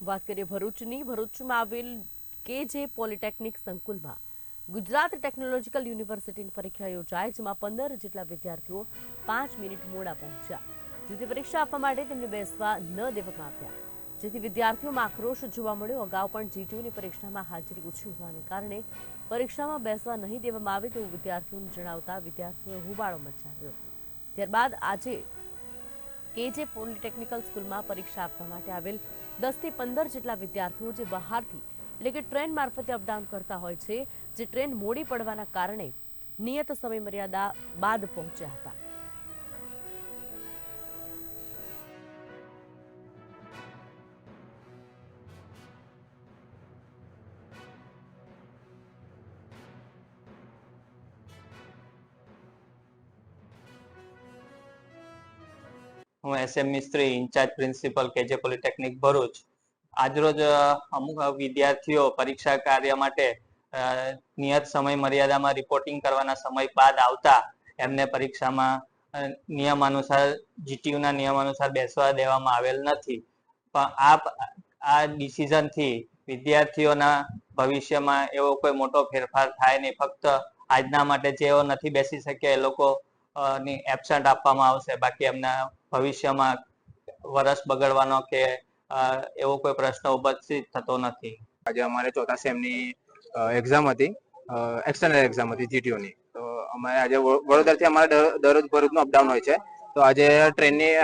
વાત કરીએ ભરૂચની. ભરૂચમાં આવેલ કેજે પોલિટેકનિક સંકુલમાં ગુજરાત ટેકનોલોજીકલ યુનિવર્સિટીની પરીક્ષા યોજાઈ, જેમાં 15 જેટલા વિદ્યાર્થીઓ 5 મિનિટ મોડા પહોંચ્યા, જેથી પરીક્ષા આપવા માટે તેમને બેસવા ન દેવામાં આવ્યા, જેથી વિદ્યાર્થીઓમાં આક્રોશ જોવા મળ્યો. અગાઉ પણ જીટીયુની પરીક્ષામાં હાજરી ઓછી હોવાને કારણે પરીક્ષામાં બેસવા નહીં દેવામાં આવે તેવું વિદ્યાર્થીઓને જણાવતા વિદ્યાર્થીઓએ હોબાળો મચાવ્યો. ત્યારબાદ આજે કેજે પોલિટેકનિકલ સ્કૂલમાં પરીક્ષા આપવા માટે આવેલ 10 થી 15 જેટલા વિદ્યાર્થીઓ જે બહારથી એટલે કે ટ્રેન મારફતે અપડાઉન કરતા હોય છે, જે ટ્રેન મોડી પડવાના કારણે નિયત સમય મર્યાદા બાદ પહોંચ્યા હતા. હું SM મિસ્ત્રી, ઇન્ચાર્જ પ્રિન્સિપલ કેજે પોલિટેકનિક ભરૂચ. આજરોજ અમુક વિદ્યાર્થીઓ પરીક્ષા કાર્ય માટે નિયત સમય મર્યાદામાં રિપોર્ટિંગ કરવાના સમય બાદ આવતા એમને પરીક્ષામાં નિયમાનુસાર જીટીયુના નિયમાનુસાર બેસવા દેવામાં આવેલ નથી. પણ આ ડિસિઝનથી વિદ્યાર્થીઓના ભવિષ્યમાં એવો કોઈ મોટો ફેરફાર થાય નહીં. ફક્ત આજના માટે જેઓ નથી બેસી શક્યા એ લોકો ની એબસન્ટ આપવામાં આવશે. બાકી એમના ભવિષ્યમાં વર્ષ બગડવાનો કે એવો કોઈ પ્રશ્ન ઉપસ્થિત થતો નથી. આજે અમારે ચોથા સેમની એક્ઝામ હતી, એક્સટર્નલ એક્ઝામ હતી જીટીયુની. તો અમારે આજે વડોદરાથી અમારે દરરોજ ભરૂચનું અપડાઉન હોય છે. તો આજે ટ્રેનની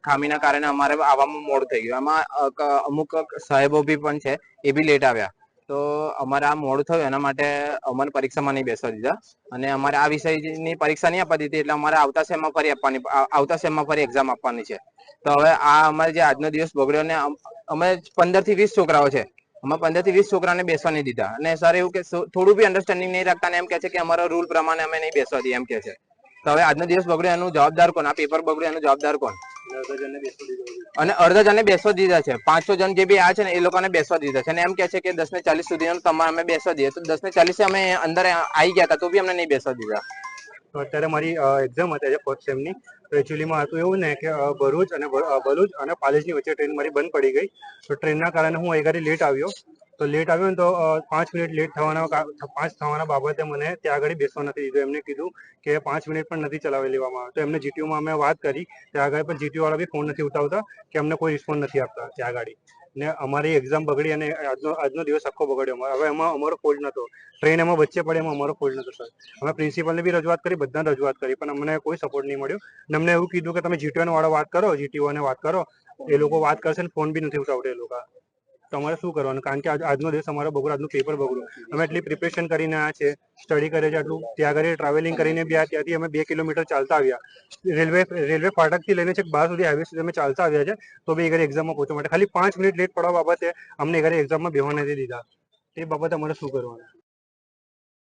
ખામીના કારણે અમારે આવવામાં મોડું થઈ ગયું. એમાં અમુક સાહેબો બી પણ છે, એ બી લેટ આવ્યા. તો અમારે આ મોડું થયું એના માટે અમને પરીક્ષામાં નહીં બેસવા દીધા, અને અમારે આ વિષયની પરીક્ષા નહીં આપવા દીધી, એટલે અમારે આવતા સેમમાં ફરી એક્ઝામ આપવાની છે. તો હવે આ અમારે જે આજનો દિવસ બગડ્યો, ને અમે 15 થી 20 છોકરાઓ છે, અમે 15 થી 20 છોકરાને બેસવા નહીં દીધા. અને સર એવું કે થોડું બી અન્ડરસ્ટેન્ડિંગ નહીં રાખતા, ને એમ કે છે કે અમારા રૂલ પ્રમાણે અમે નહીં બેસવા દઈએ એમ કે છે. તો હવે આજનો દિવસ બગડ્યો એનું જવાબદાર કોણ? આ પેપર બગડ્યું એનું જવાબદાર કોણ? અને અડધા જણને બેસવા દીધા છે. 500 જણ જે બી આ છે ને એ લોકોને બેસવા દીધા છે, અને એમ કે છે કે 10:40 સુધી તમારે અમે બેસવા દઈએ. તો 10:40 અમે અંદર આવી ગયા હતા, તો બી અમને નહીં બેસવા દીધા. તો અત્યારે મારી એક્ઝામ હતી આજે ફર્સ્ટ સેમની. તો એકચ્યુઅલીમાં હતું એવું ને કે ભરૂચ અને પાલેજની વચ્ચે ટ્રેન મારી બંધ પડી ગઈ. તો ટ્રેનના કારણે હું અહીં લેટ આવ્યો. તો લેટ આવ્યો ને તો 5 મિનિટ લેટ થવાના બાબતે મને ત્યાં આગળ બેસવા નથી દીધું. એમને કીધું કે 5 મિનિટ પણ નથી ચલાવી લેવામાં આવે. તો એમને જીટીયુમાં અમે વાત કરી, ત્યાં આગળ પણ જીટીયુ વાળા બી ફોન નથી ઉઠાવતા કે અમને કોઈ રિસ્પોન્સ નથી આપતા ત્યાં આગળ. ને અમારી એક્ઝામ બગડી, અને આજનો દિવસ આખો બગડ્યો. હવે એમાં અમારો ફોલ્ટ નતો, ટ્રેન એમાં વચ્ચે પડે એમાં અમારો ફોલ્ટ નતો સર. અમે પ્રિન્સિપલને બી રજૂઆત કરી, બધાને રજૂઆત કરી, પણ અમને કોઈ સપોર્ટ નહીં મળ્યો. અને અમને એવું કીધું કે તમે જીટીયુ વાળા વાત કરો, જીટીયુ વાત કરો, એ લોકો વાત કરશે ને ફોન બી નથી ઉઠાવતા એ લોકો. તો અમારે શું કરવાનું? કારણ કે આજનો દિવસ અમારો બગડ્યો, આજનું પેપર બગડ્યું. અમે એટલી પ્રિપરેશન કરીને આવ્યા છે, સ્ટડી કરે છે આટલું, ત્યાં આગળ ટ્રાવેલિંગ કરીને બી ત્યાંથી અમે 2 કિલોમીટર ચાલતા આવ્યા. રેલવે ફાટકથી લઈને છેક બહાર સુધી હાઈવે સુધી અમે ચાલતા આવ્યા છે. તો બી ઘરે એક્ઝામમાં પહોંચવા માટે ખાલી 5 મિનિટ લેટ પડવા બાબતે અમને ઘરે એક્ઝામમાં બેસવા નથી દીધા. એ બાબતે અમારે શું કરવાનું?